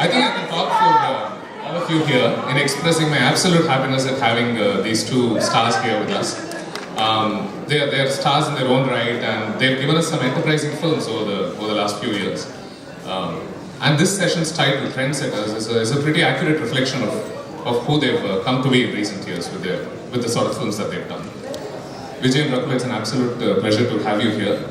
I think I can talk for all of you here in expressing my absolute happiness at having these two stars here with us. They're stars in their own right, and they've given us some enterprising films over the last few years. And this session's title, Trendsetters, is a pretty accurate reflection of who they've come to be in recent years with the sort of films that they've done. Vijay and Rakul, it's an absolute pleasure to have you here.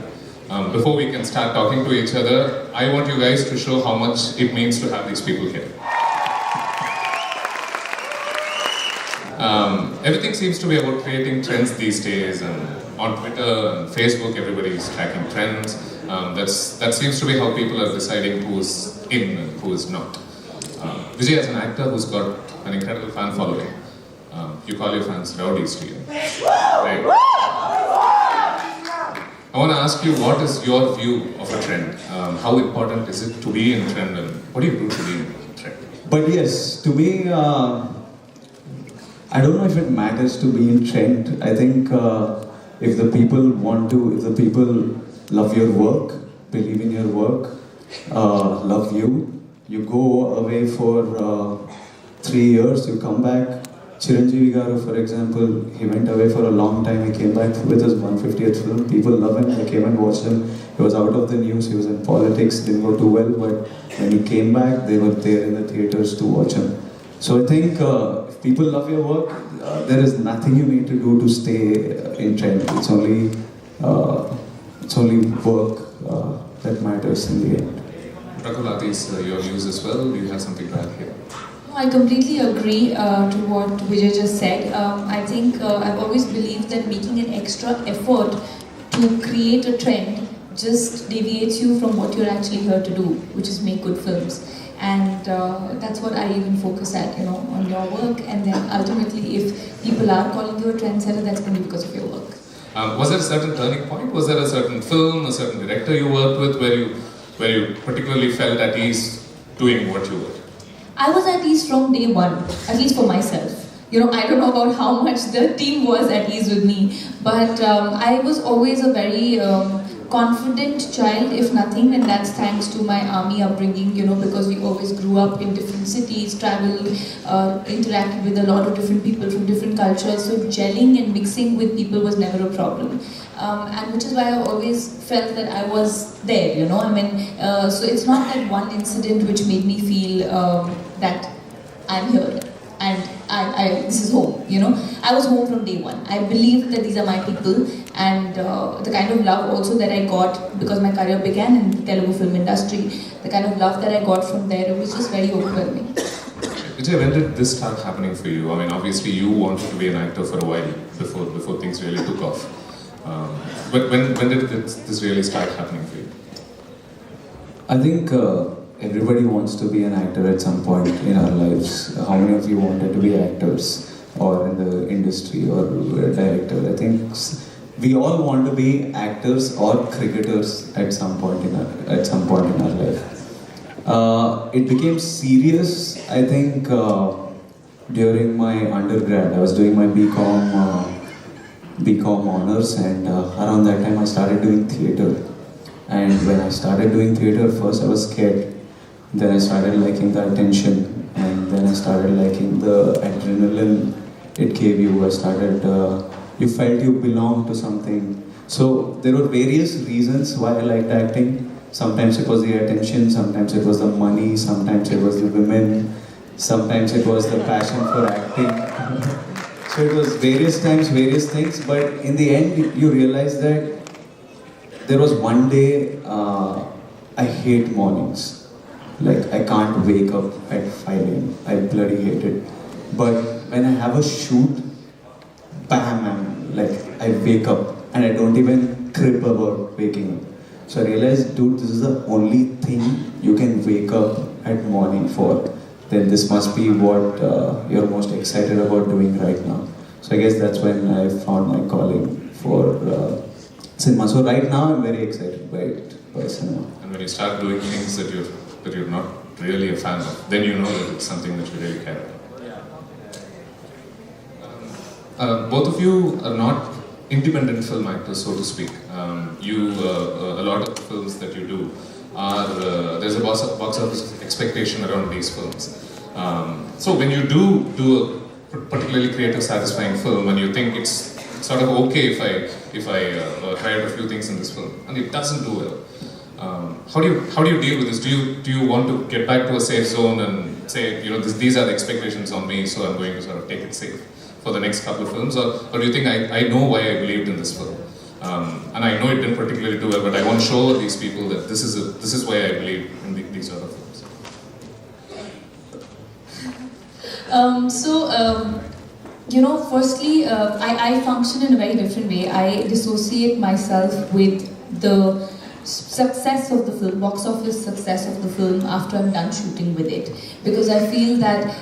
Before we can start talking to each other, I want you guys to show how much it means to have these people here. Everything seems to be about creating trends these days, and on Twitter and Facebook everybody is tracking trends. That seems to be how people are deciding who's in and who is not. Vijay, as an actor who's got an incredible fan following, you call your fans rowdies to you. Right? I want to ask you, what is your view of a trend? How important is it to be in trend, and what do you do to be in trend? But yes, to me, I don't know if it matters to be in trend. I think if the people love your work, believe in your work, love you, you go away for 3 years, you come back. Chiranjeevi Garu, for example, he went away for a long time, he came back with his 150th film. People love him, they came and watched him. He was out of the news, he was in politics, didn't go too well, but when he came back, they were there in the theatres to watch him. So I think if people love your work, there is nothing you need to do to stay in trend. It's only work that matters in the end. Rakul, are these your views as well? Do you have something to add here? I completely agree to what Vijay just said. I think I've always believed that making an extra effort to create a trend just deviates you from what you're actually here to do, which is make good films. And that's what I even focus at, on your work. And then ultimately, if people are calling you a trendsetter, that's going to be because of your work. Was there a certain turning point? Was there a certain film, a certain director you worked with where you particularly felt at ease doing what you were? I was at ease from day one, at least for myself. I don't know about how much the team was at ease with me, but I was always a very confident child, if nothing, and that's thanks to my army upbringing, because we always grew up in different cities, traveled, interacted with a lot of different people from different cultures, so gelling and mixing with people was never a problem. And which is why I always felt that I was there, so it's not that one incident which made me feel that I'm here and this is home, I was home from day one. I believed that these are my people, and the kind of love also that I got, because my career began in the Telugu film industry, the kind of love that I got from there, it was just very overwhelming. Vijay, when did this start happening for you? I mean, obviously you wanted to be an actor for a while before things really took off. But when did this really start happening for you? I think everybody wants to be an actor at some point in our lives. How many of you wanted to be actors or in the industry or a director? I think we all want to be actors or cricketers at some point in our life. It became serious, I think, during my undergrad. I was doing my BCom honors, and around that time I started doing theatre. And when I started doing theatre, first I was scared. Then I started liking the attention, and then I started liking the adrenaline it gave you. You felt you belonged to something. So there were various reasons why I liked acting. Sometimes it was the attention, sometimes it was the money, sometimes it was the women, sometimes it was the passion for acting. So it was various times, various things, but in the end you realize that there was one day I hate mornings. Like, I can't wake up at 5 a.m. I bloody hate it. But when I have a shoot, bam, I wake up and I don't even crib about waking up. So I realized, dude, this is the only thing you can wake up at morning for. Then this must be what you're most excited about doing right now. So I guess that's when I found my calling for cinema. So right now I'm very excited by cinema. And when you start doing things that you're not really a fan of, then you know that it's something that you really care about. Both of you are not independent film actors, so to speak. A lot of the films that you do there's a box office expectation around these films. So when you do a particularly creative, satisfying film, and you think it's sort of okay if I try out a few things in this film, and it doesn't do well, how do you deal with this? Do you want to get back to a safe zone and say, these are the expectations on me, so I'm going to sort of take it safe for the next couple of films, or do you think I know why I believed in this film, and I know it didn't particularly do well, but I want to show these people that this is why I believe in these other films. Firstly, I function in a very different way. I dissociate myself with the success of the film, box office success of the film after I'm done shooting with it. Because I feel that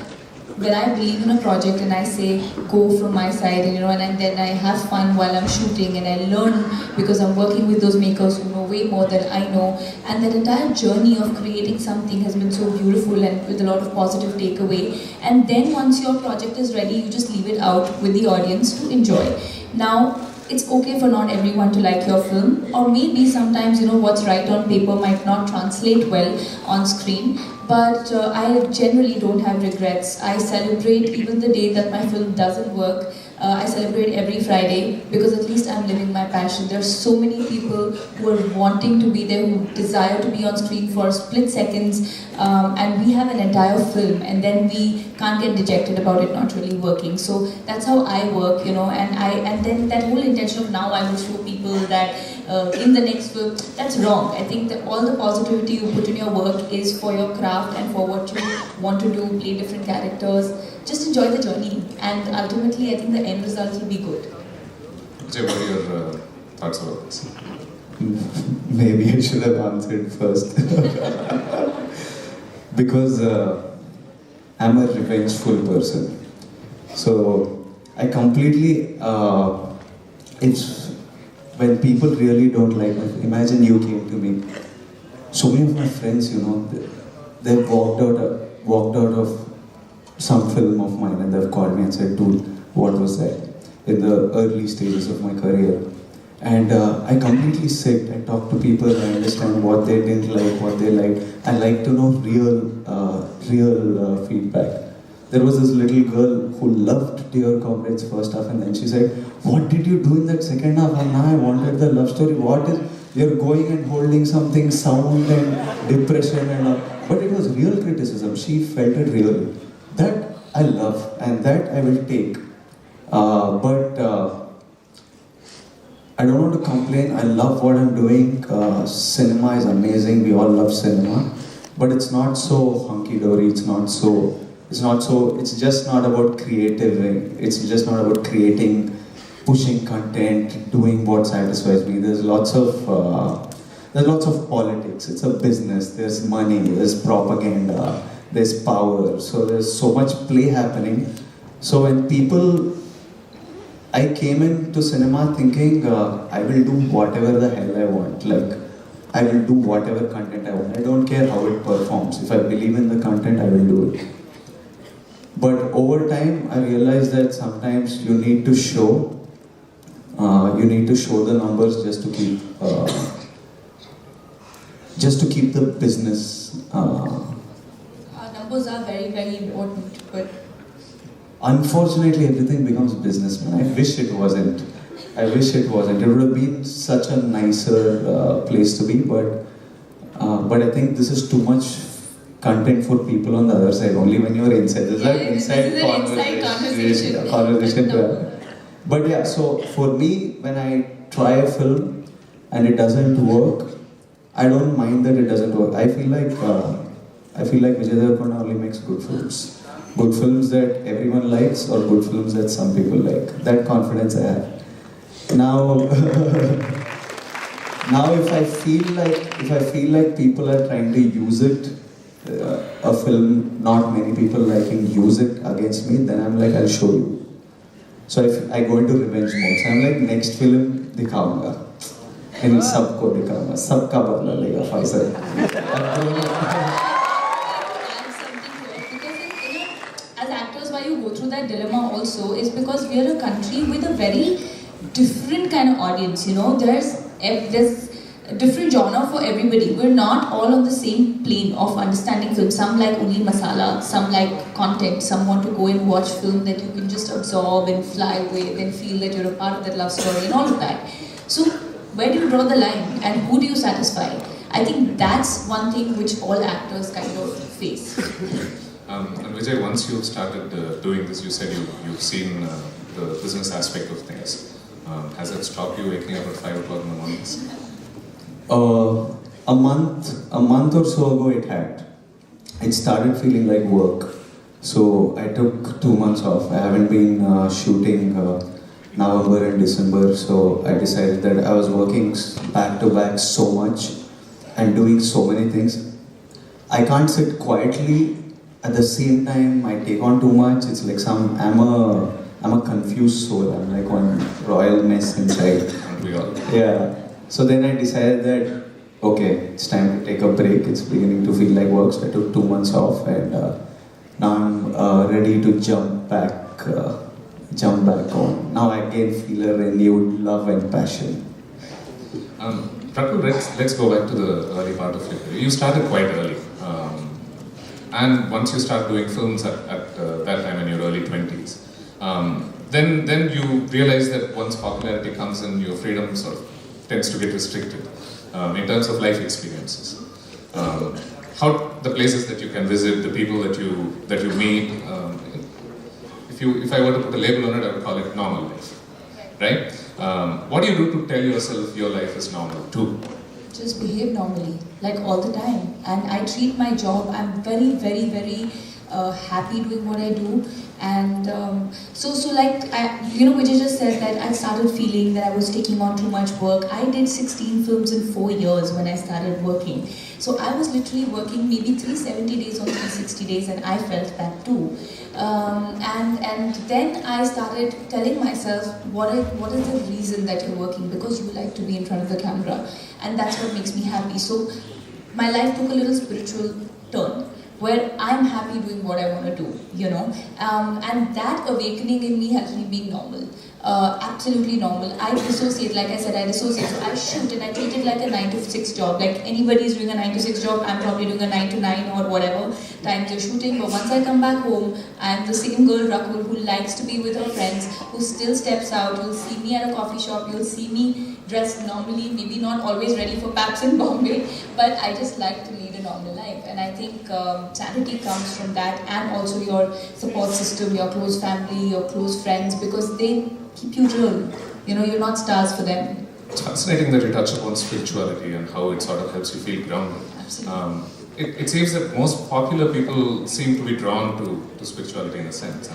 when I believe in a project and I say go from my side, and then I have fun while I'm shooting and I learn because I'm working with those makers who know way more than I know, and that entire journey of creating something has been so beautiful and with a lot of positive takeaway. And then once your project is ready, you just leave it out with the audience to enjoy. Now, it's okay for not everyone to like your film, or maybe sometimes what's right on paper might not translate well on screen, but I generally don't have regrets. I celebrate even the day that my film doesn't work. I celebrate every Friday because at least I'm living my passion. There are so many people who are wanting to be there, who desire to be on screen for split seconds, and we have an entire film, and then we can't get dejected about it not really working. So that's how I work, and then that whole intention of now I will show people that in the next film, that's wrong. I think that all the positivity you put in your work is for your craft and for what you want to do, play different characters. Just enjoy the journey, and ultimately I think the end result will be good. Jay, what are your thoughts about this? Maybe I should have answered first. Because I'm a revengeful person. So I completely, it's when people really don't like me. Imagine you came to me. So many of my friends, they walked out of some film of mine and they've called me and said, dude, what was that? In the early stages of my career. And I completely sit and talk to people and understand what they didn't like, what they liked. I like to know real feedback. There was this little girl who loved Dear Comrade's first half, and then she said, what did you do in that second half? And now I wanted the love story. What is, you're going and holding something sound and depression and all. But it was real criticism. She felt it real. That I love and that I will take. But I don't want to complain. I love what I'm doing. Cinema is amazing. We all love cinema. But it's not so hunky-dory. It's just not about creative. It's just not about creating, pushing content, doing what satisfies me. There's lots of politics. It's a business. There's money. There's propaganda. There's power. So there's so much play happening. So when I came into cinema thinking I will do whatever the hell I want. Like, I will do whatever content I want. I don't care how it performs. If I believe in the content, I will do it. But over time, I realized that sometimes you need to show the numbers just to keep the business. Numbers are very, very important, but unfortunately, everything becomes business, man. I wish it wasn't. It would have been such a nicer place to be, but I think this is too much content for people on the other side. Only when you're inside. This is an inside conversation. But yeah, so for me, when I try a film and it doesn't work, I don't mind that it doesn't work. I feel like Vijay Deverakonda only makes good films. Good films that everyone likes, or good films that some people like. That confidence I have. Now, if I feel like people are trying to use it, a film not many people liking, use it against me, then I'm like, I'll show you. So if I go into revenge mode, so I'm like, next film दिखाऊंगा, इन सबको दिखाऊंगा, सबका बदला लेगा Faizal. You go through that dilemma also is because we are a country with a very different kind of audience. There's different genre for everybody. We're not all on the same plane of understanding film. Some like only masala, some like content, some want to go and watch film that you can just absorb and fly away, then feel that you're a part of that love story and all of that. So where do you draw the line and who do you satisfy? I think that's one thing which all actors kind of face. And Vijay, once you started doing this, you said you've seen the business aspect of things. Has it stopped you waking up at 5 o'clock in the mornings? A month or so ago it had. It started feeling like work. So I took 2 months off. I haven't been shooting November and December, so I decided that I was working back to back so much and doing so many things. I can't sit quietly. At the same time, I take on too much. It's like I'm a confused soul. I'm like one royal mess inside. Aren't we all? Yeah. So then I decided that, okay, it's time to take a break. It's beginning to feel like work. So I took 2 months off, and now I'm ready to jump back on. Now I again feel a renewed love and passion. Rakul, let's go back to the early part of your career. You started quite early. And once you start doing films at that time in your early 20s, then you realize that once popularity comes in, your freedom sort of tends to get restricted in terms of life experiences. How the places that you can visit, the people that you meet. If I were to put a label on it, I would call it normal life, right? What do you do to tell yourself your life is normal too? Just behave normally, like all the time. And I treat my job, I'm very, very, very happy doing what I do. And so like, Vijay just said that I started feeling that I was taking on too much work. I did 16 films in 4 years when I started working. So I was literally working maybe 370 days or 360 days, and I felt that too. And then I started telling myself, what is the reason that you're working? Because you like to be in front of the camera, and that's what makes me happy. So my life took a little spiritual turn, where I'm happy doing what I want to do, and that awakening in me helps me being normal. Absolutely normal. I dissociate, like I said, so I shoot and I treat it like a 9 to 6 job. Like anybody's doing a 9 to 6 job, I'm probably doing a 9 to 9 or whatever times you're shooting. But once I come back home, I'm the same girl, Rakul, who likes to be with her friends, who still steps out. You'll see me at a coffee shop, you'll see me dressed normally, maybe not always ready for Paps in Bombay, but I just like to lead a normal life. And I think sanity comes from that, and also your support system, your close family, your close friends, because they keep you real. You're not stars for them. It's fascinating that you touch upon spirituality and how it sort of helps you feel grounded. Absolutely. It seems that most popular people seem to be drawn to spirituality in a sense.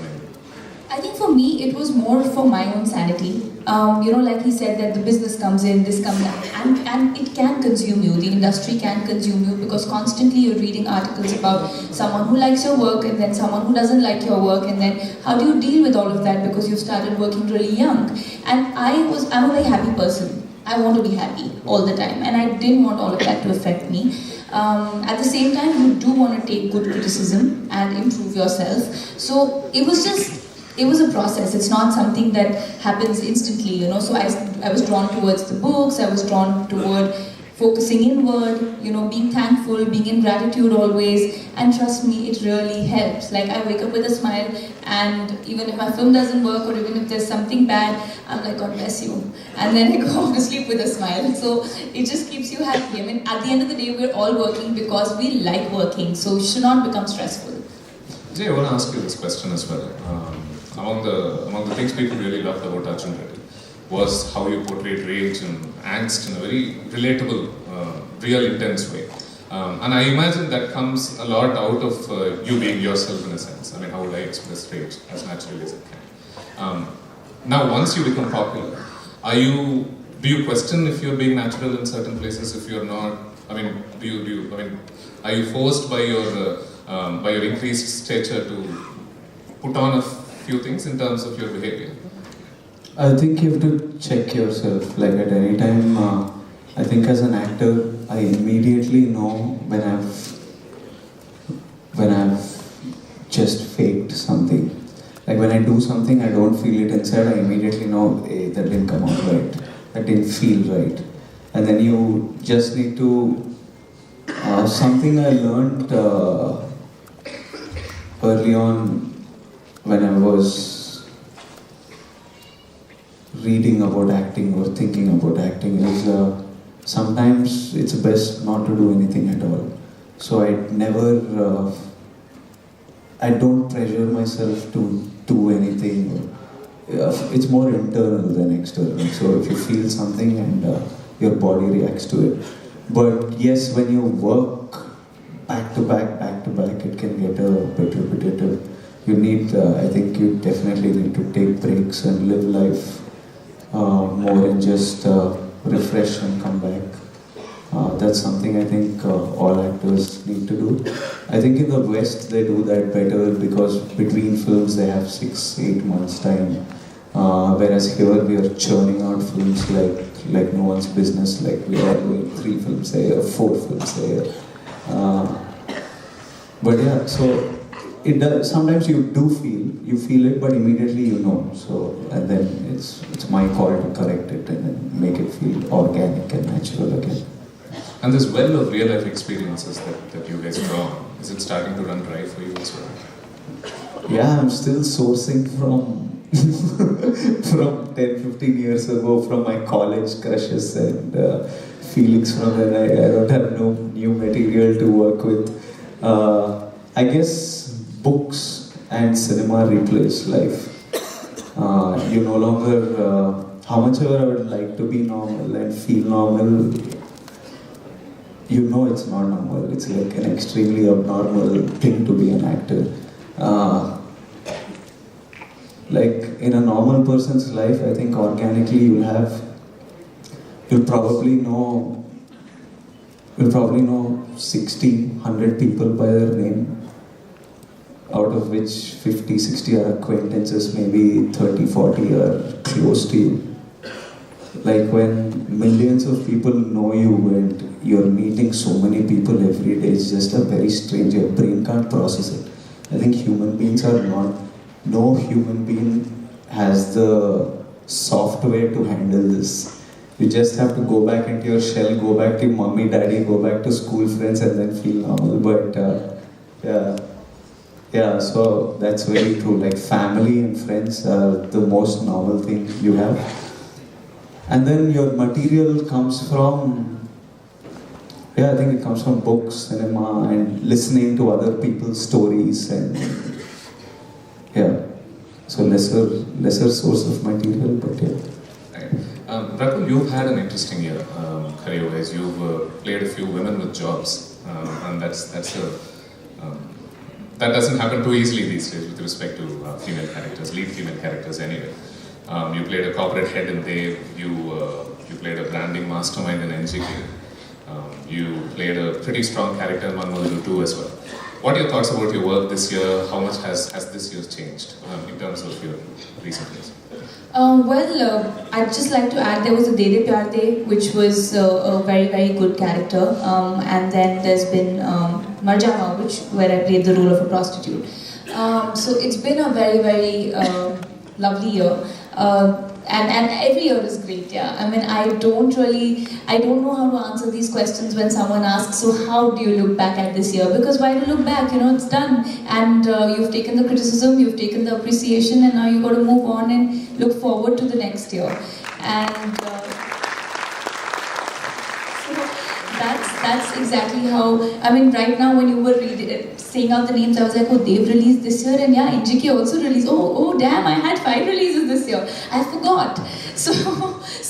I think for me, it was more for my own sanity. Like he said, that the business comes in, this comes in, and it can consume you. The industry can consume you, because constantly you're reading articles about someone who likes your work and then someone who doesn't like your work, and then how do you deal with all of that because you started working really young. And I'm a very happy person. I want to be happy all the time, and I didn't want all of that to affect me. At the same time, you do want to take good criticism and improve yourself. So it was a process. It's not something that happens instantly, So I was drawn towards the books. I was drawn toward focusing inward, being thankful, being in gratitude always. And trust me, it really helps. Like, I wake up with a smile, and even if my film doesn't work, or even if there's something bad, I'm like, God bless you. And then I go off to sleep with a smile. So it just keeps you happy. At the end of the day, we're all working because we like working. So it should not become stressful. Jay, I want to ask you this question as well. Among the things people really loved about Arjun Reddy was how you portrayed rage and angst in a very relatable, real, intense way. And I imagine that comes a lot out of you being yourself in a sense. How would I express rage as naturally as I can? Now, once you become popular, do you question if you're being natural in certain places? If you're not, are you forced by your increased stature to put on a few things in terms of your behavior? I think you have to check yourself. Like at any time, I think as an actor, I immediately know when I've just faked something. Like when I do something, I don't feel it inside. I immediately know, hey, that didn't come out right. That didn't feel right. and then you just need to. Something I learned early on when I was reading about acting or thinking about acting is sometimes it's best not to do anything at all. So I don't pressure myself to do anything. It's more internal than external. So if you feel something and your body reacts to it. But yes, when you work back to back, it can get a bit repetitive. You need, I think you definitely need to take breaks and live life more and just refresh and come back. That's something I think all actors need to do. I think in the West they do that better because between films they have 6-8 months time. Whereas here we are churning out films like no one's business. Like we are doing 3 films a year, 4 films a year. But yeah, so it does. Sometimes you feel it, but immediately you know. So and then it's my call to correct it and then make it feel organic and natural again. And this well of real life experiences that you guys draw, is it starting to run dry for you as well? Yeah, I'm still sourcing from 10-15 years ago from my college crushes and feelings from when I don't have no new material to work with. I guess books and cinema replace life. You no longer, how much ever I would like to be normal and feel normal, you know it's not normal. It's like an extremely abnormal thing to be an actor. Like in a normal person's life, I think organically you'll probably know 60, 100 people by their name, out of which 50, 60 are acquaintances, maybe 30, 40 are close to you. Like when millions of people know you and you're meeting so many people every day, it's just a very strange, your brain can't process it. I think human beings are not, no human being has the software to handle this. You just have to go back into your shell, go back to mommy, daddy, go back to school friends and then feel normal. But yeah, so that's very true. Like family and friends are the most normal thing you have. And then your material comes from, I think it comes from books, cinema, and listening to other people's stories, and so lesser source of material, but yeah. Right. Rakul, you've had an interesting year career-wise. You've played a few women with jobs, and that doesn't happen too easily these days with respect to female characters, lead female characters anyway. You played a corporate head in Dev, you played a branding mastermind in NGK, you played a pretty strong character in Manmodu 2 as well. What are your thoughts about your work this year? How much has this year changed in terms of your recent years? I'd just like to add there was a Dede Pyar De, which was a very, very good character. And then there's been Marjama, where I played the role of a prostitute. So it's been a very, very lovely year. And every year is great, yeah. I mean, I don't know how to answer these questions when someone asks, so how do you look back at this year? Because why to look back, it's done. And you've taken the criticism, you've taken the appreciation, and now you've got to move on and look forward to the next year. And that's exactly how, I mean, right now when you were saying out the names, I was like, oh, they've released this year, and yeah, NGK also released. Oh, damn, I had 5 releases this year. I forgot. So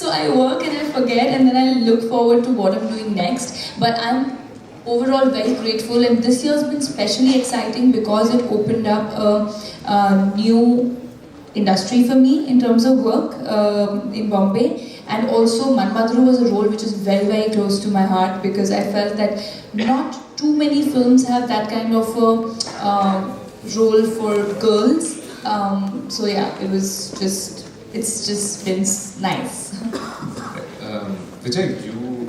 I work and I forget, and then I look forward to what I'm doing next. But I'm overall very grateful, and this year's been especially exciting because it opened up a new industry for me in terms of work in Bombay. And also Manmadru was a role which is very, very close to my heart because I felt that not too many films have that kind of a role for girls. So yeah, it's just been nice. Vijay,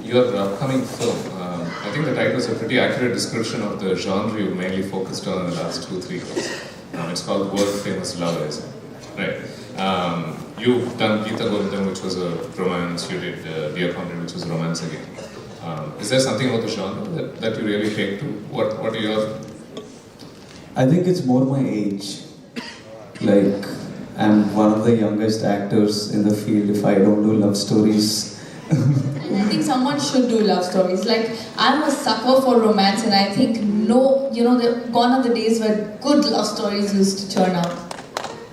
your upcoming film, I think the title is a pretty accurate description of the genre you mainly focused on in the last 2-3 years. It's called World Famous Lovers, right? You've done Geeta Govindam, which was a romance. You did Dear Comrade, which was a romance again. Is there something about the genre that you really take to? What are your... I think it's more my age. Like, I'm one of the youngest actors in the field. If I don't do love stories, And I think someone should do love stories. Like, I'm a sucker for romance, and I think gone are the days where good love stories used to churn out.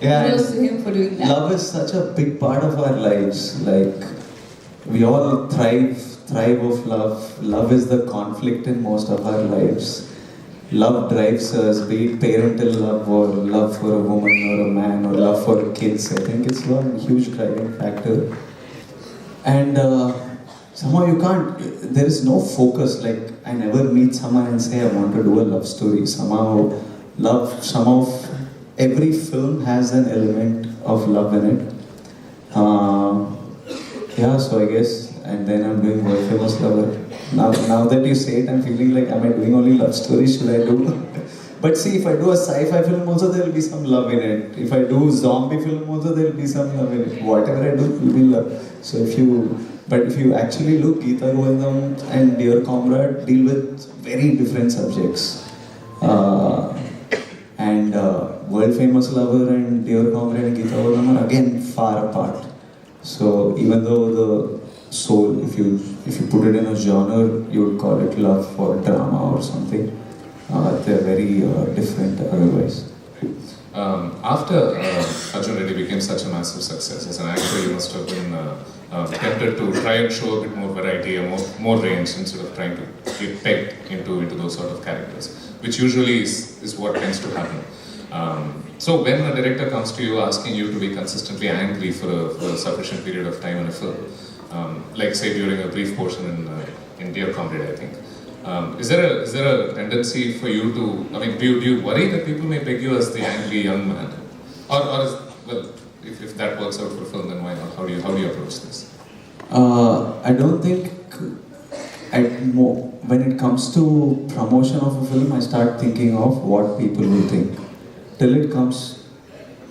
yeah, Kudos to him for doing that. love is such a big part of our lives. Like, we all thrive of love. Love is the conflict in most of our lives. Love drives us, be it parental love or love for a woman or a man or love for kids. I think it's one huge driving factor. And somehow you can't, there is no focus. Like, I never meet someone and say, I want to do a love story. Somehow every film has an element of love in it. Yeah, so I guess, and then I'm doing World Famous Lover. Now that you say it, I'm feeling like, am I doing only love stories? Should I do? But see, if I do a sci-fi film also, there will be some love in it. If I do zombie film also, there will be some love in it. Whatever I do will be love. So if you actually look, Geeta Govindam and Dear Comrade deal with very different subjects. And World Famous Lover and Dear Comrade and Geeta Govindam are again far apart. So even though the soul, if you put it in a genre, you would call it love or drama or something. They're very different otherwise. After Arjun Reddy became such a massive success, as an actor you must have been tempted to try and show a bit more variety, a more range, instead of trying to get pegged into those sort of characters, which usually is what tends to happen. So when a director comes to you asking you to be consistently angry for a sufficient period of time in a film, like say during a brief portion in Dear Comrade, I think, is there a tendency for you to, I mean, do you worry that people may peg you as the angry young man, or is, well, if that works out for film, then why not? How do you approach this? I don't think when it comes to promotion of a film, I start thinking of what people will think. Till it comes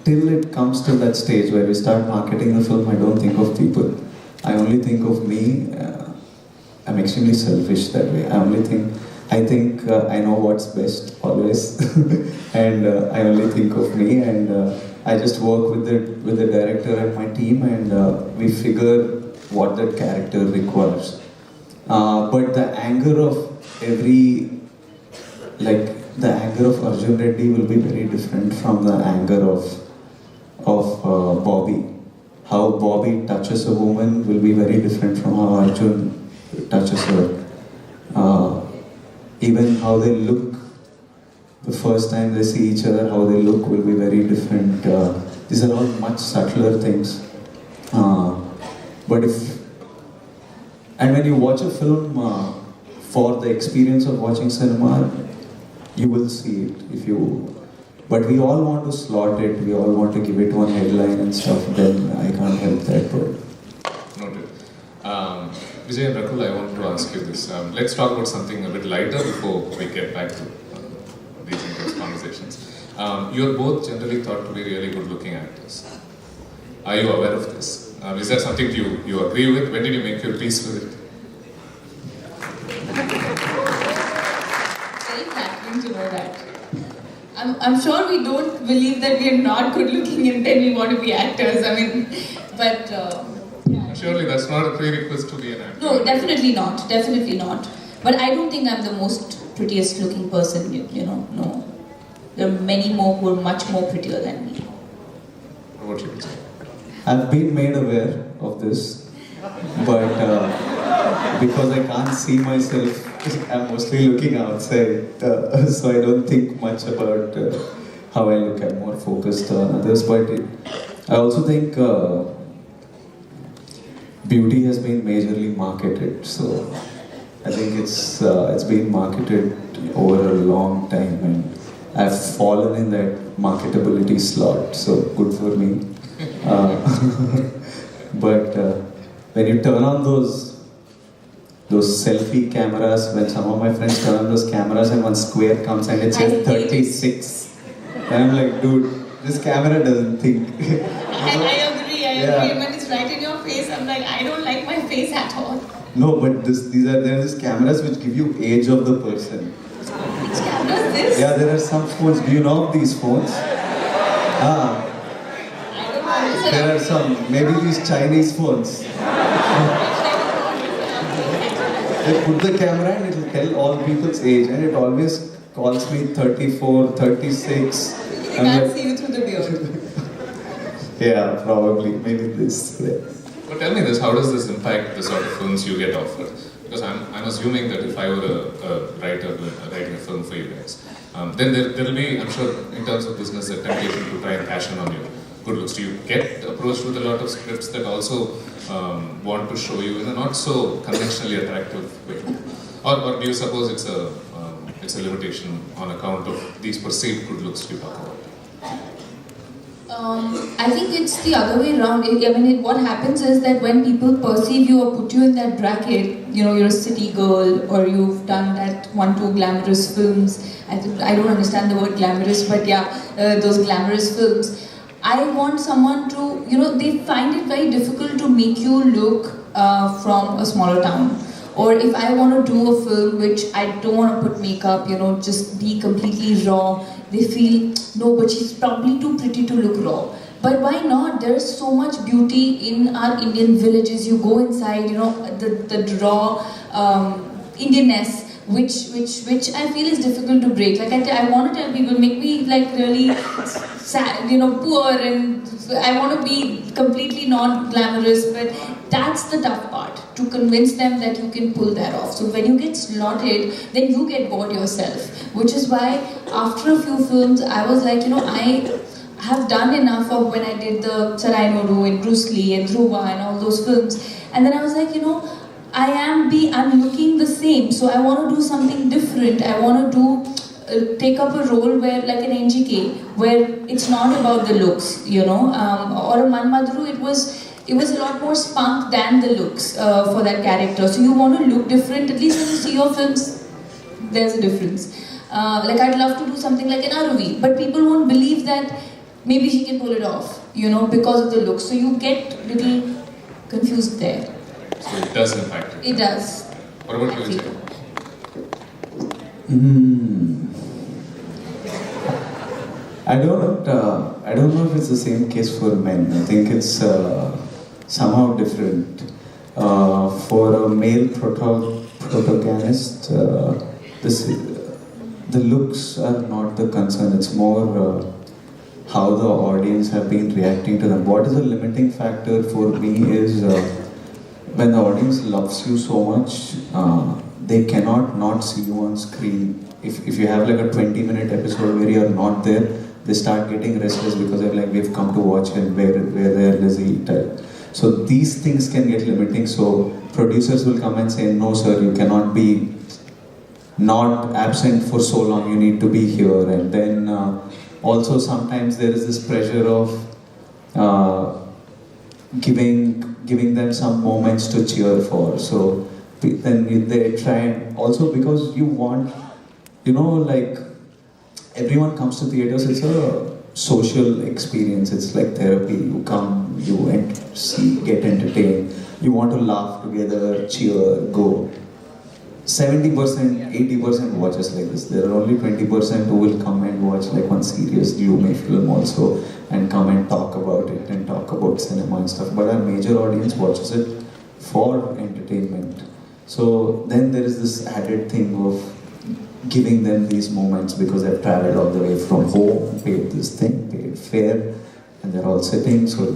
to that stage where we start marketing the film, I don't think of people. I only think of me. I'm extremely selfish that way. I think I know what's best always, and I only think of me, and I just work with the director and my team, and we figure what that character requires. But the anger of Arjun Reddy will be very different from the anger of Bobby. How Bobby touches a woman will be very different from how Arjun touches her. Even how they look the first time they see each other, how they look will be very different. These are all much subtler things. And when you watch a film for the experience of watching cinema, you will see it. But we all want to slot it, we all want to give it one headline and stuff, then I can't help that. But Noted. Vijay and Rakul, I want to ask you this. Let's talk about something a bit lighter before we get back to these intense conversations. You're both generally thought to be really good-looking actors. Are you aware of this? Is that something you agree with? When did you make your peace with it? Very flattering to know that. I'm sure we don't believe that we are not good looking and then we want to be actors. I mean, but yeah. Surely that's not a prerequisite to be an actor. No, definitely not. Definitely not. But I don't think I'm the most prettiest looking person. No. There are many more who are much more prettier than me. What about you, Vijay? I've been made aware of this, but because I can't see myself, I'm mostly looking outside, so I don't think much about how I look. I'm more focused on others, but I also think beauty has been majorly marketed, so I think it's been marketed over a long time, and I've fallen in that marketability slot, so good for me. But when you turn on those selfie cameras, when some of my friends turn on those cameras and one square comes and it says 36, and I'm like, dude, this camera doesn't think. I agree. I Yeah. agree. When it's right in your face, I'm like, I don't like my face at all. No, but there are these cameras which give you age of the person. Which camera is this? Yeah, there are some phones. Do you know of these phones? Ah, I don't know. there are some, maybe these Chinese phones. They put the camera and it will tell all people's age, and it always calls me 34, 36. You I'm can't like, see you through the beard. yeah, probably, maybe this. Yeah. But tell me this, how does this impact the sort of films you get offered? Because I'm assuming that if I were a writer writing a film for you guys, then there will be, I'm sure, in terms of business, a temptation to try and cash in on your good looks. Do you get approached with a lot of scripts that also want to show you in a not so conventionally attractive way? Or do you suppose it's a limitation on account of these perceived good looks you talk about? I think it's the other way around. What happens is that when people perceive you or put you in that bracket, you're a city girl or you've done that 1-2 glamorous films. I don't understand the word glamorous, but yeah, those glamorous films. I want someone to, they find it very difficult to make you look from a smaller town. Or if I want to do a film which I don't want to put makeup, just be completely raw, they feel, no, but she's probably too pretty to look raw. But why not? There's so much beauty in our Indian villages. You go inside, the raw Indianness, which I feel is difficult to break. Like I want to tell people, make me like really sad, poor, and I want to be completely non-glamorous, but that's the tough part, to convince them that you can pull that off. So when you get slotted, then you get bored yourself, which is why after a few films, I was like, I have done enough of when I did the Sarai Noru and Bruce Lee and Dhruva and all those films, and then I was like, I'm looking the same, so I want to do something different. I want to take up a role where, like an NGK, where it's not about the looks, or a Manmadru, it was a lot more spunk than the looks for that character. So you want to look different. At least when you see your films, there's a difference. Like I'd love to do something like an Aruvi, but people won't believe that maybe she can pull it off, because of the looks. So you get little confused there. So it does impact you. It does. What about you, Vijay? I don't know if it's the same case for men. I think it's somehow different. For a male protagonist, the looks are not the concern. It's more how the audience have been reacting to them. What is a limiting factor for me is when the audience loves you so much, they cannot not see you on screen. If you have like a 20-minute episode where you're not there, they start getting restless because they're like, we've come to watch him, where they're Lizzie type. So these things can get limiting. So producers will come and say, no sir, you cannot be not absent for so long, you need to be here. And then also sometimes there is this pressure of giving them some moments to cheer for. So then they try, and also because you want, like everyone comes to theaters, it's a social experience, it's like therapy. You come, you see, get entertained, you want to laugh together, cheer, go. 70%, 80% watches like this. There are only 20% who will come and watch like one serious gloomy film also and come and talk about it and talk about cinema and stuff. But our major audience watches it for entertainment. So then there is this added thing of giving them these moments because they've traveled all the way from home, paid this thing, paid fare, and they're all sitting, so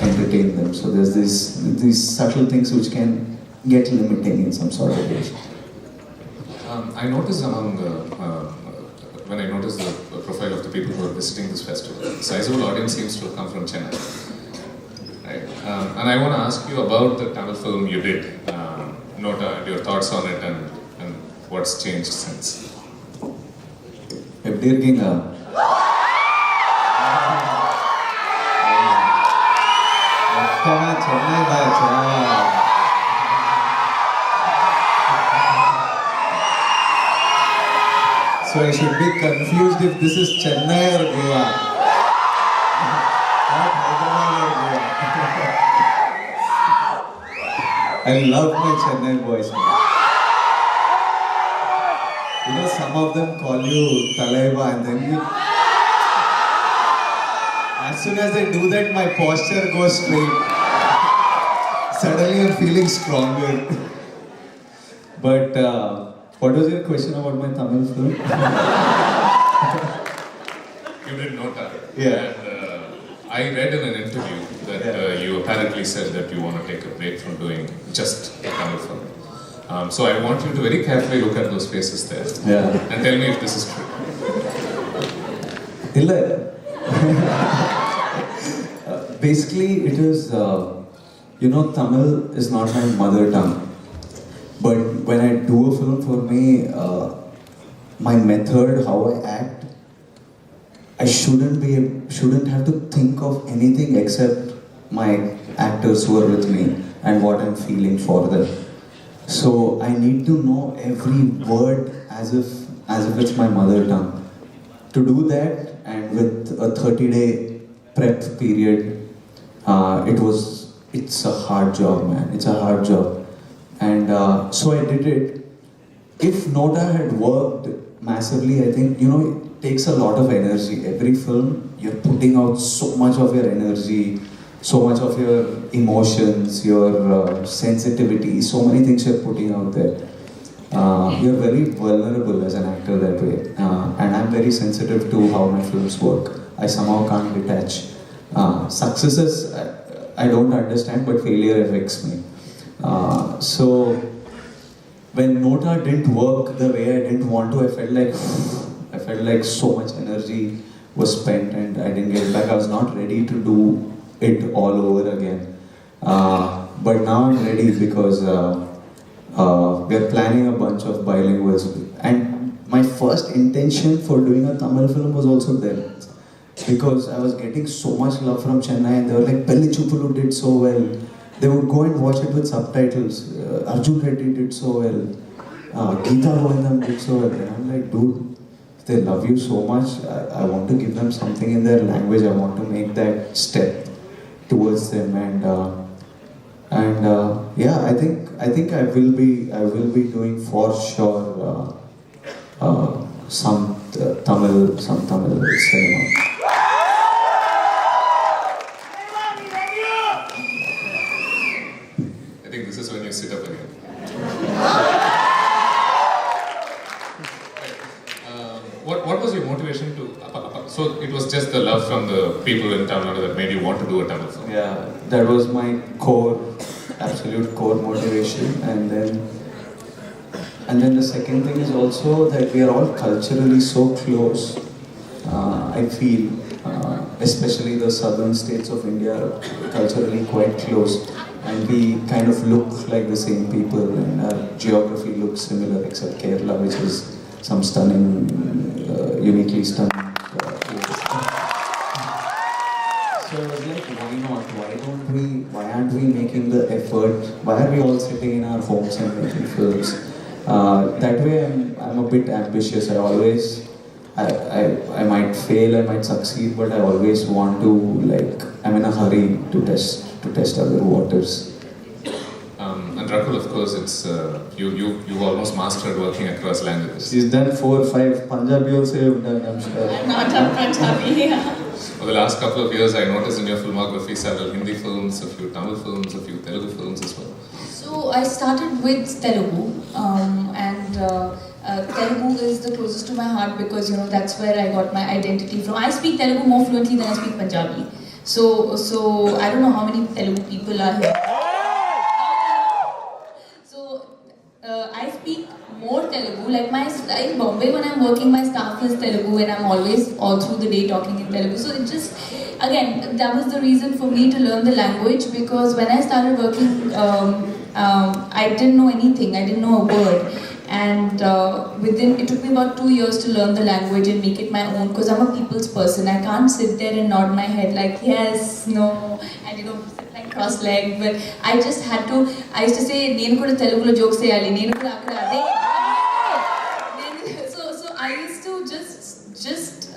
entertain them. So there's these subtle things which can get limiting in some sort of way. I noticed when I noticed the profile of the people who are visiting this festival, the sizable audience seems to have come from Chennai. Right? And I want to ask you about the Tamil film you did, Nota, and your thoughts on it and what's changed since. எப்படி இருக்கீங்க? Chennai பாய்ச்சா? So I should be confused if this is Chennai or Goa. I love my Chennai boys, man. You know, some of them call you Talaiva and then you... As soon as they do that, my posture goes straight. Suddenly I'm feeling stronger. But what was your question about my Tamil film? You did Nota. Yeah. And I read in an interview that you apparently said that you want to take a break from doing just a Tamil film. So I want you to very carefully look at those faces there. Yeah. And tell me if this is true. Illa. Basically, it is, you know, Tamil is not my mother tongue. But when I do a film, for me, my method, how I act, I shouldn't have to think of anything except my actors who are with me and what I'm feeling for them. So I need to know every word as if it's my mother tongue. To do that, and with a 30-day prep period, it's a hard job, man. It's a hard job. And so I did it. If Nota had worked massively, I think, you know, it takes a lot of energy. Every film, you're putting out so much of your energy, so much of your emotions, your sensitivity, so many things you're putting out there. You're very vulnerable as an actor that way. And I'm very sensitive to how my films work. I somehow can't detach. Successes, I don't understand, but failure affects me. So when Nota didn't work the way I didn't want to, I felt like so much energy was spent and I didn't get it back. I was not ready to do it all over again. But now I'm ready because we're planning a bunch of bilinguals. And my first intention for doing a Tamil film was also there. Because I was getting so much love from Chennai and they were like, Pelli Chupulu did so well. They would go and watch it with subtitles. Arjun Reddy did so well. Geeta Govindam did so well. And I'm like, dude, if they love you so much, I want to give them something in their language. I want to make that step towards them. And yeah, I think I will be doing for sure some Tamil cinema. I think this is when you sit up again. What was your motivation to... So it was just the love from the people in Tamil Nadu that made you want to do a Tamil film? Yeah, that was my absolute core motivation. And then the second thing is also that we are all culturally so close. I feel, especially the southern states of India are culturally quite close. And we kind of look like the same people and our geography looks similar except Kerala, which is some stunning, uniquely stunning place. So I was like, why not? Why aren't we making the effort? Why are we all sitting in our homes and making films? That way I'm a bit ambitious. I might fail, I might succeed, but I always want to, like, I'm in a hurry to test other waters. And Rakul, of course, it's you've almost mastered working across languages. He's done 4 or 5 Punjabi also you've done, I'm sure. I'm not a Punjabi, yeah. For the last couple of years, I noticed in your filmography several Hindi films, a few Tamil films, a few Telugu films as well. So I started with Telugu, and Telugu is the closest to my heart because, you know, that's where I got my identity from. I speak Telugu more fluently than I speak Punjabi. So I don't know how many Telugu people are here. So I speak more Telugu. Like in Bombay, when I'm working, my staff is Telugu and I'm always all through the day talking in Telugu. So it just, again, that was the reason for me to learn the language, because when I started working, I didn't know anything. I didn't know a word. And it took me about 2 years to learn the language and make it my own, because I'm a people's person. I can't sit there and nod my head like yes, no, and you know, sit like cross-legged. But I just had to. I used to say, "Nenu kuda Telugulo jokes cheyali, nenu kuda akkada ade." So I used to just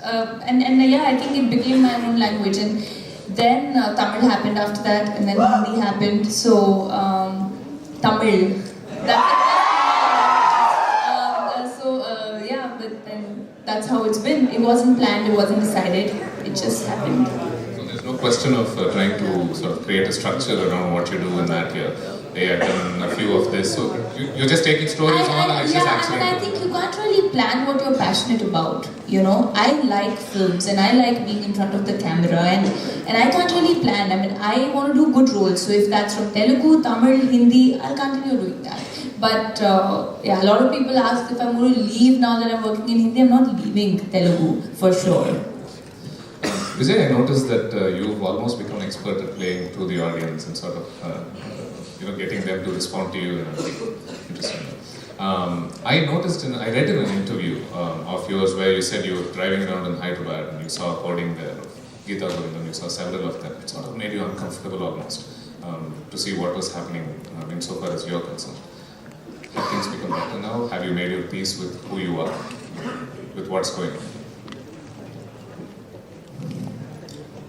and yeah, I think it became my own language. And Then Tamil happened after that, and then Hindi happened. So Tamil. Yeah, but then that's how it's been. It wasn't planned. It wasn't decided. It just happened. So there's no question of trying to sort of create a structure around what you do in that year. They have done a few of this, so you're just taking stories on and it's just accident. I think you can't really plan what you're passionate about. You know, I like films and I like being in front of the camera, and I can't really plan. I mean, I want to do good roles. So if that's from Telugu, Tamil, Hindi, I'll continue doing that. But yeah, a lot of people ask if I'm going to leave now that I'm working in Hindi. I'm not leaving Telugu for sure. Vijay, I noticed that you've almost become an expert at playing to the audience and sort of getting them to respond to you and everything. Interesting. I read in an interview of yours where you said you were driving around in Hyderabad and you saw a hoarding there of Geeta Govindam, you saw several of them. It sort of made you uncomfortable almost to see what was happening insofar as you're concerned. Have things become better now? Have you made your peace with who you are, with what's going on?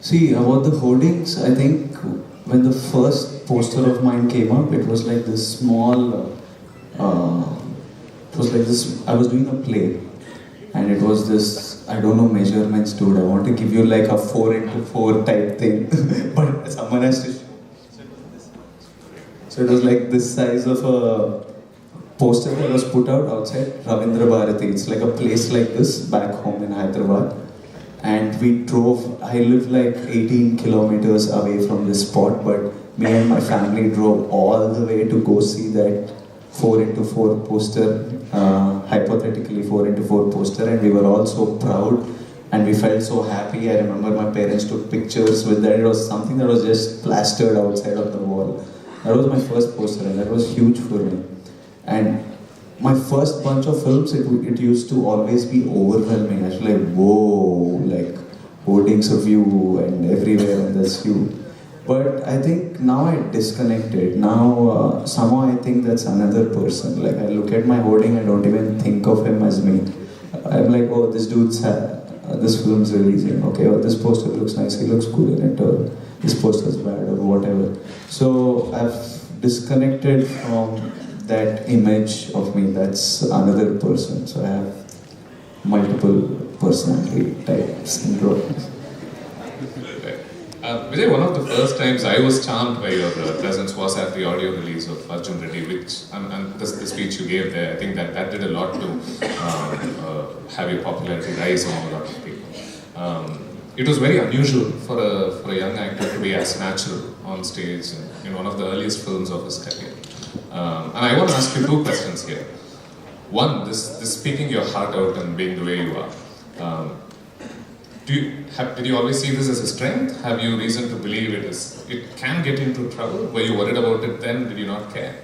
See, about the hoardings, I think when the first poster of mine came up, it was like this small, it was like this, I was doing a play, and it was this, I don't know measurements dude, I want to give you like a 4x4 type thing, but someone has to show. So it was like this size of a poster that was put out outside Ravindra Bharati. It's like a place like this back home in Hyderabad. And we drove, I live like 18 kilometers away from this spot, but me and my family drove all the way to go see that 4x4 poster, hypothetically 4x4 poster, and we were all so proud and we felt so happy. I remember my parents took pictures with that. It was something that was just plastered outside of the wall. That was my first poster and that was huge for me. And my first bunch of films, it used to always be overwhelming. I was like, whoa, like hoardings of you and everywhere and there's you. But I think now I disconnected. Now somehow I think that's another person. Like I look at my hoarding, I don't even think of him as me. I'm like, oh, this dude's this film's releasing. Okay, or this poster looks nice, he looks good in it, or this poster's bad or whatever. So I've disconnected from that image of me. That's another person. So I have multiple personality type syndrome. Vijay, one of the first times I was charmed by your presence was at the audio release of Arjun Reddy, which, and the speech you gave there, I think that did a lot to have your popularity rise among a lot of people. It was very unusual for a young actor to be as natural on stage in one of the earliest films of his career. And I want to ask you two questions here. One, this speaking your heart out and being the way you are. Did you always see this as a strength? Have you reason to believe it can get into trouble? Were you worried about it then? Did you not care?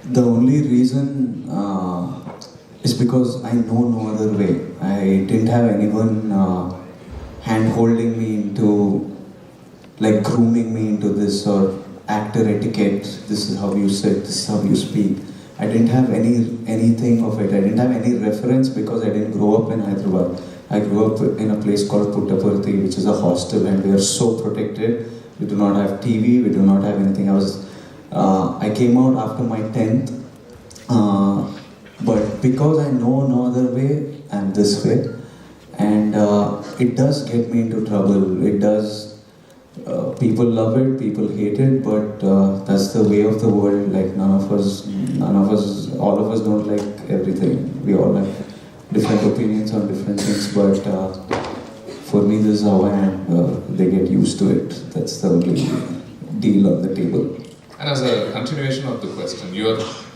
The only reason is because I know no other way. I didn't have anyone hand-holding me into, like grooming me into this or actor etiquette, this is how you sit, this is how you speak. I didn't have anything of it. I didn't have any reference because I didn't grow up in Hyderabad. I grew up in a place called Puttaparthi, which is a hostel, and we are so protected. We do not have TV, we do not have anything. I came out after my 10th, but because I know no other way, I'm this way. And it does get me into trouble. It does. People love it, people hate it, but that's the way of the world. Like all of us don't like everything. We all have different opinions on different things, but for me this is how I am. They get used to it. That's the only deal on the table. And as a continuation of the question,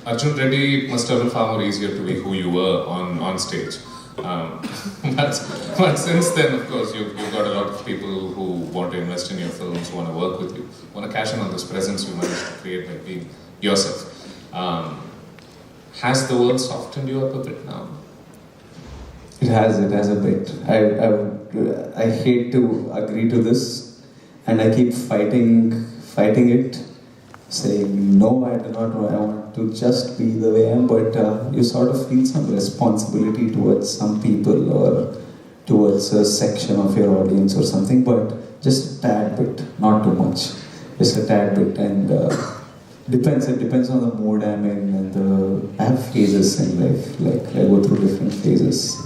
Arjun Reddy must have been far more easier to be who you were on stage. But since then, of course, you've got a lot of people who want to invest in your films, want to work with you, want to cash in on this presence you managed to create by being yourself. Has the world softened you up a bit now? It has a bit. I hate to agree to this, and I keep fighting it, saying no, I do not. I want to just be the way I am. But you sort of feel some responsibility towards some people, or towards a section of your audience or something, but just a tad bit, not too much, just a tad bit. And it depends on the mood I'm in, and I have phases in life, like I go through different phases.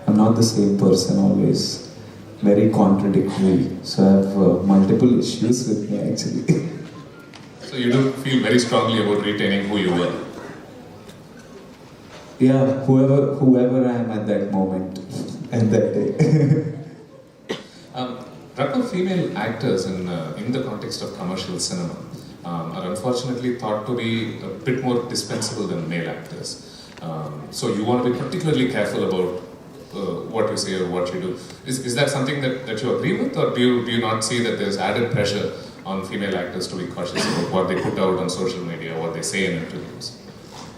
I'm not the same person always, very contradictory, so I have multiple issues with me actually. So you do feel very strongly about retaining who you were? Yeah, whoever I am at that moment and that day. Rakul, female actors in the context of commercial cinema are unfortunately thought to be a bit more dispensable than male actors. So you want to be particularly careful about what you say or what you do. Is that something that you agree with, or do you not see that there's added pressure on female actors to be cautious about what they put out on social media, what they say in interviews?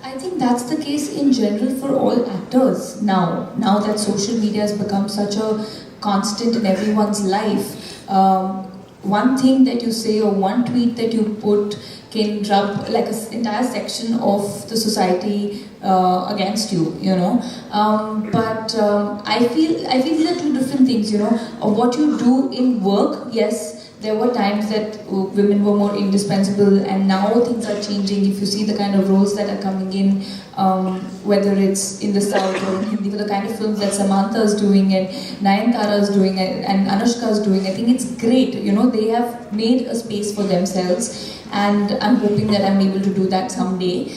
I think that's the case in general for all actors now. Now that social media has become such a constant in everyone's life, one thing that you say or one tweet that you put can rub like an entire section of the society against you, you know. But I feel these are two different things, you know. What you do in work, yes, there were times that women were more indispensable, and now things are changing. If you see the kind of roles that are coming in, whether it's in the South or in Hindi, the kind of films that Samantha is doing and Nayanthara is doing and Anushka is doing, I think it's great. You know, they have made a space for themselves, and I'm hoping that I'm able to do that someday.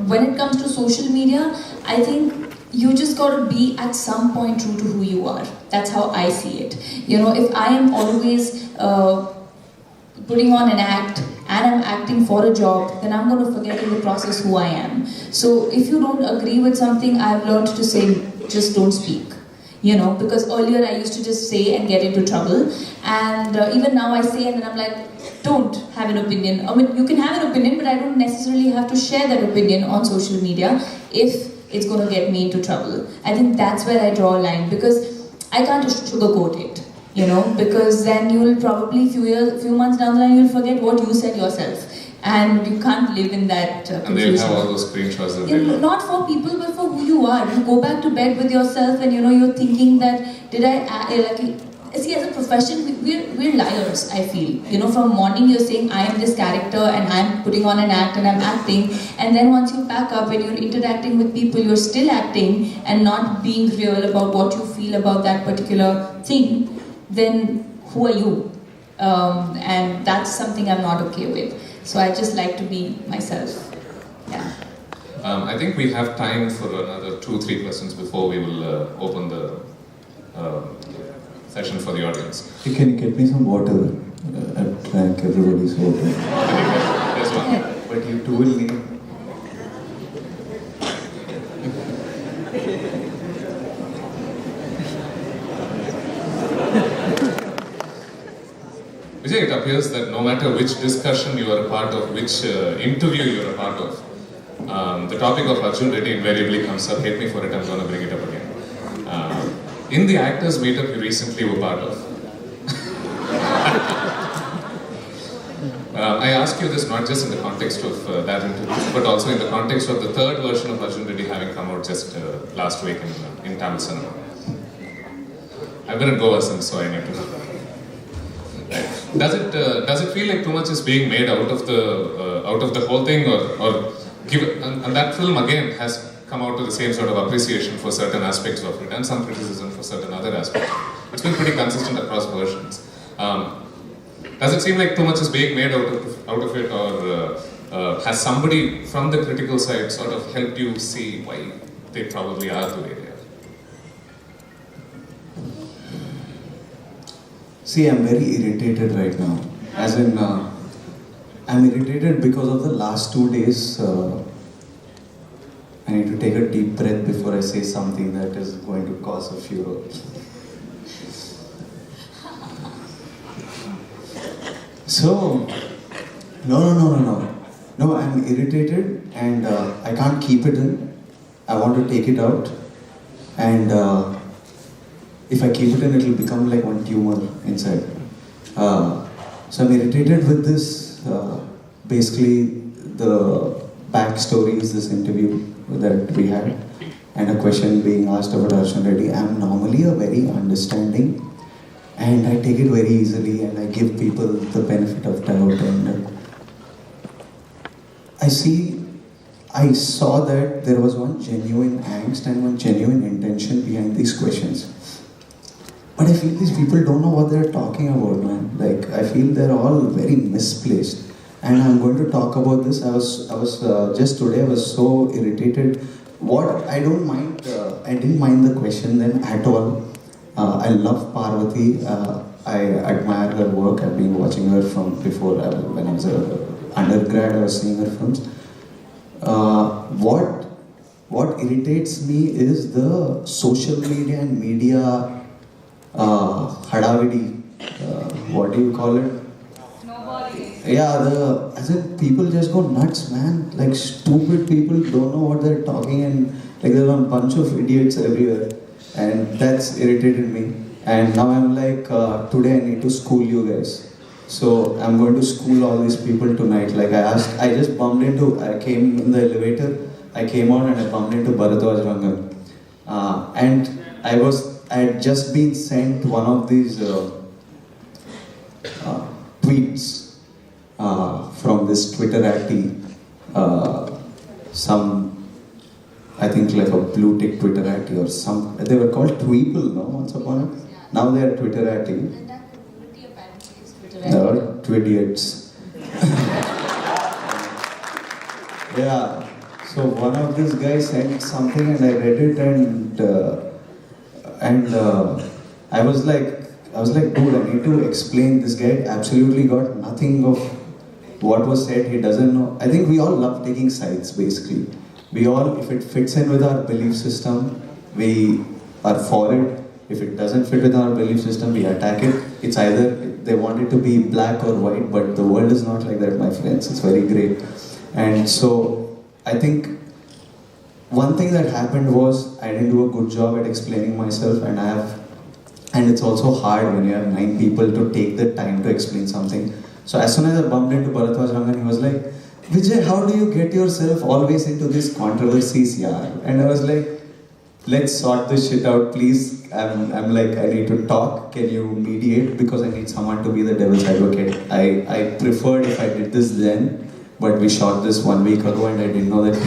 When it comes to social media, I think you just got to be at some point true to who you are. That's how I see it. You know, if I am always putting on an act and I'm acting for a job, then I'm going to forget in the process who I am. So if you don't agree with something, I've learned to say, just don't speak. You know, because earlier I used to just say and get into trouble, and even now I say and then I'm like, don't have an opinion. I mean, you can have an opinion, but I don't necessarily have to share that opinion on social media if it's going to get me into trouble. I think that's where I draw a line, because I can't sugarcoat it, you know, because then you'll probably few months down the line you'll forget what you said yourself, and you can't live in that and they'll have all those screenshots of not for people but for who you are. You go back to bed with yourself and you know you're thinking that see, as a profession, we're liars, I feel. You know, from morning you're saying, I am this character and I'm putting on an act and I'm acting. And then once you pack up and you're interacting with people, you're still acting and not being real about what you feel about that particular thing. Then who are you? And that's something I'm not okay with. So I just like to be myself. Yeah. I think we have time for another 2-3 questions before we will open the session for the audience. Hey, can you get me some water? I've drank everybody's water. There's one. But you two will need. Vijay, it appears that no matter which discussion you are a part of, which interview you are a part of, the topic of Arjun Reddy invariably comes up. Hate me for it, I'm going to bring it up again. In the actors meetup you recently were part of, I ask you this not just in the context of that interview, but also in the context of the third version of Arjun Reddy having come out just last week in Tamil cinema. I've been at Goa since, so I need to know. Right. Does it feel like too much is being made out of the whole thing, or and that film again has come out to the same sort of appreciation for certain aspects of it and some criticism for certain other aspects. It's been pretty consistent across versions. Does it seem like too much is being made out of it, or has somebody from the critical side sort of helped you see why they probably are the way they are? See, I'm very irritated right now. As in, I'm irritated because of the last 2 days. I need to take a deep breath before I say something that is going to cause a furor. So, no, I'm irritated and I can't keep it in. I want to take it out, and if I keep it in, it will become like one tumor inside. So I'm irritated with this. Basically, the backstory is this interview that we had, and a question being asked about Arjun Reddy, I'm normally a very understanding, and I take it very easily, and I give people the benefit of doubt, and I saw that there was one genuine angst and one genuine intention behind these questions. But I feel these people don't know what they're talking about, man. Like, I feel they're all very misplaced. And I'm going to talk about this. I was just today, I was so irritated. What I don't mind, I didn't mind the question then at all. I love Parvati. I admire her work. I've been watching her from before, when I was an undergrad, I was seeing her films. What irritates me is the social media and media hadavidi, what do you call it? Yeah, as in people just go nuts, man. Like, stupid people don't know what they're talking, and like there's a bunch of idiots everywhere, and that's irritated me. And now I'm like, today I need to school you guys. So I'm going to school all these people tonight. Like, I came in the elevator, I came out and I bumped into Bharadwaj Rangan. And I had just been sent one of these tweets from this Twitter addy, I think like a blue tick Twitter addy or some, they were called Tweeple, no, once upon a, now they are Twitter addy. And that community apparently is Twitter. They are Twidiots. Yeah, so one of these guys sent something and I read it, and I was like, dude, I need to explain. This guy absolutely got nothing of what was said. He doesn't know. I think we all love taking sides, basically. We all, if it fits in with our belief system, we are for it. If it doesn't fit with our belief system, we attack it. It's either they want it to be black or white, but the world is not like that, my friends. It's very gray. And so, I think one thing that happened was I didn't do a good job at explaining myself, and it's also hard when you have 9 people to take the time to explain something. So as soon as I bumped into Bharadwaj Rangan, he was like, Vijay, how do you get yourself always into these controversies, yaar? And I was like, let's sort this shit out, please. I'm like, I need to talk. Can you mediate? Because I need someone to be the devil's advocate. I preferred if I did this then, but we shot this 1 week ago and I didn't know that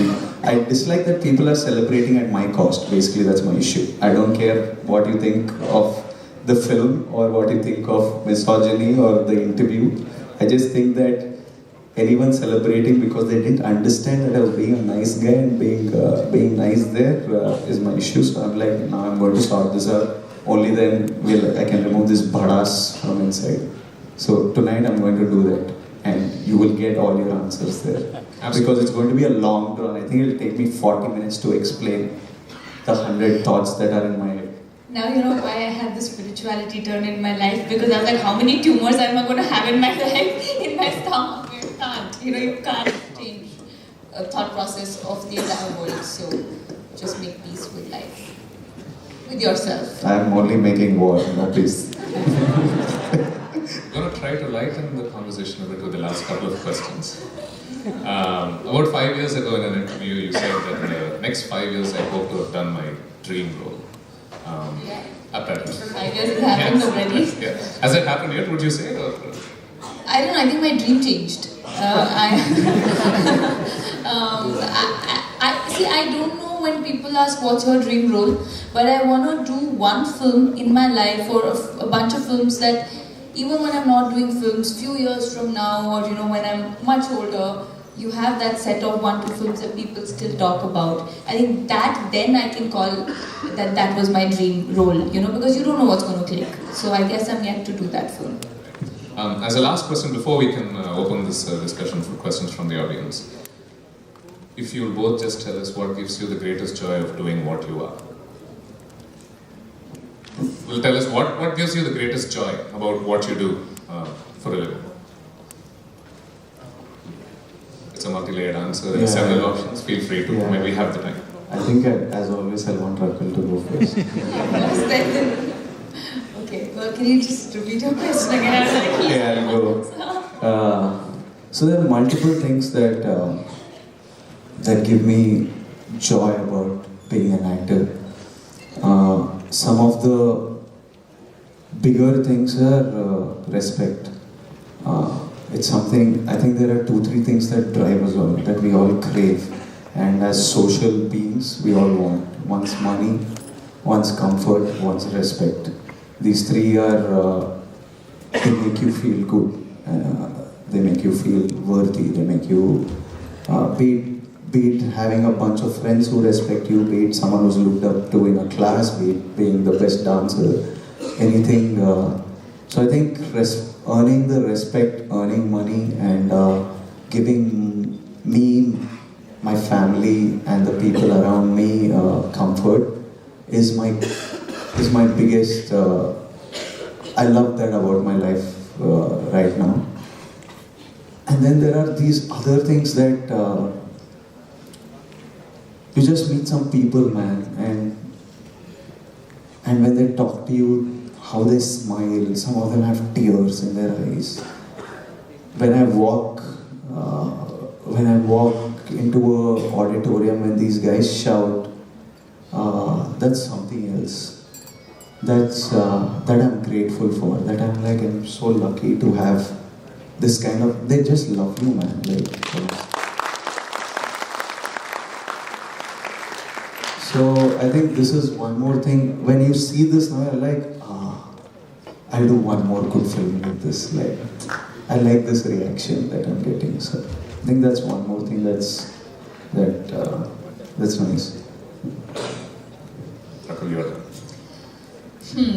I dislike that people are celebrating at my cost. Basically, that's my issue. I don't care what you think of the film or what you think of misogyny or the interview. I just think that anyone celebrating because they didn't understand that I was being a nice guy and being nice there is my issue. So I'm like, now I'm going to sort this out. Only then I can remove this badass from inside. So tonight I'm going to do that, and you will get all your answers there. Absolutely. Because it's going to be a long run. I think it'll take me 40 minutes to explain the 100 thoughts that are in my head. Now you know why I had the spirituality turn in my life, because I was like, how many tumors am I going to have in my life, in my stomach? You can't change a thought process of the entire world. So just make peace with life, with yourself. I'm only making war, no peace. I'm going to try to lighten the conversation a bit with the last couple of questions. About 5 years ago in an interview, you said that in the next 5 years I hope to have done my dream role. Apparently. 5 years it happened already. Yeah. Has that happened yet, would you say? Or? I don't know, I think my dream changed. I don't know when people ask what's your dream role, but I want to do one film in my life, or a bunch of films that even when I'm not doing films, few years from now, or when I'm much older, you have that set of 1-2 films that people still talk about. I think that then I can call that was my dream role, because you don't know what's going to click. So I guess I'm yet to do that film. As a last question, before we can open this discussion for questions from the audience, if you'll both just tell us what gives you the greatest joy of doing what you are. Will tell us what gives you the greatest joy about what you do for a living. It's a multi-layered answer. There are several options. Feel free to maybe have the time. I think, as always, I want Rakul to go first. Okay, well, can you just repeat your question again? Yeah, I'll go. So there are multiple things that give me joy about being an actor. Some of the bigger things are respect. It's something, I think there are 2-3 things that drive us all, that we all crave. And as social beings, we all want. One's money, one's comfort, one's respect. These 3 are, they make you feel good. They make you feel worthy. They make you, be it having a bunch of friends who respect you, be it someone who's looked up to in a class, be it being the best dancer, anything. So I think earning the respect, earning money, and giving me, my family, and the people around me comfort is my biggest. I love that about my life right now. And then there are these other things that you just meet some people, man, and when they talk to you, how they smile. Some of them have tears in their eyes. When I walk into an auditorium when these guys shout, that's something else. That I'm grateful for. That I'm so lucky to have this kind of. They just love you, man. So I think this is one more thing. When you see this now, you're like, I'll do one more good film with this. I like this reaction that I'm getting. So I think that's one more thing that's nice. Rakul, you're there.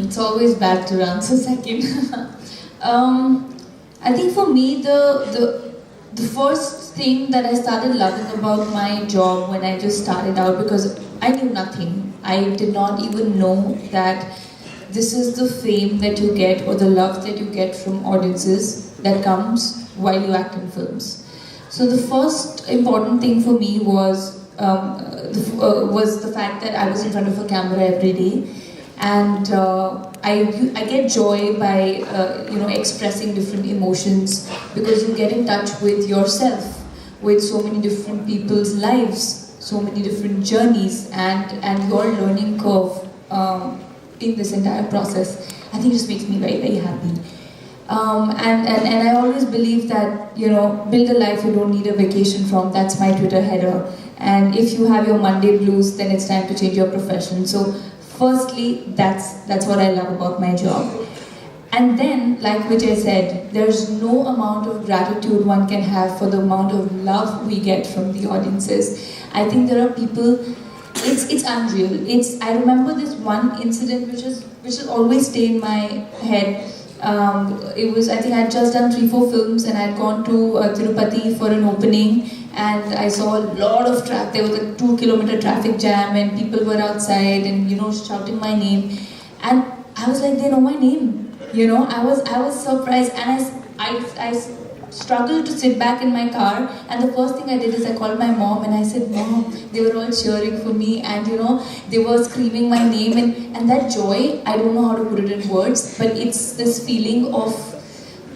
It's always bad to answer second. I think for me, the first thing that I started loving about my job when I just started out, because I knew nothing. I did not even know that this is the fame that you get or the love that you get from audiences that comes while you act in films. So the first important thing for me was the fact that I was in front of a camera every day, and I get joy by expressing different emotions, because you get in touch with yourself, with so many different people's lives, so many different journeys, and your learning curve in this entire process. I think it just makes me very, very happy. And I always believe that, build a life you don't need a vacation from. That's my Twitter header. And if you have your Monday blues, then it's time to change your profession. So firstly, that's what I love about my job. And then, like Vijay said, there's no amount of gratitude one can have for the amount of love we get from the audiences. I think there are people, it's unreal. I remember this one incident which will always stay in my head. I think I had just done 3-4 films, and I had gone to Tirupati for an opening, and I saw a lot of traffic. There was a 2-kilometer traffic jam, and people were outside and shouting my name, and I was like, they know my name. I was surprised, and I struggled to sit back in my car, and the first thing I did is I called my mom and I said, Mom, they were all cheering for me, and they were screaming my name, and that joy, I don't know how to put it in words, but it's this feeling of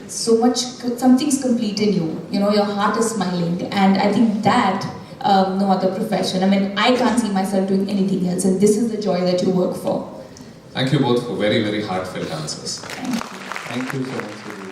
so much, something's complete in you, your heart is smiling, and I think that no other profession, I can't see myself doing anything else, and this is the joy that you work for. Thank you both for very, very heartfelt answers. Thank you so much.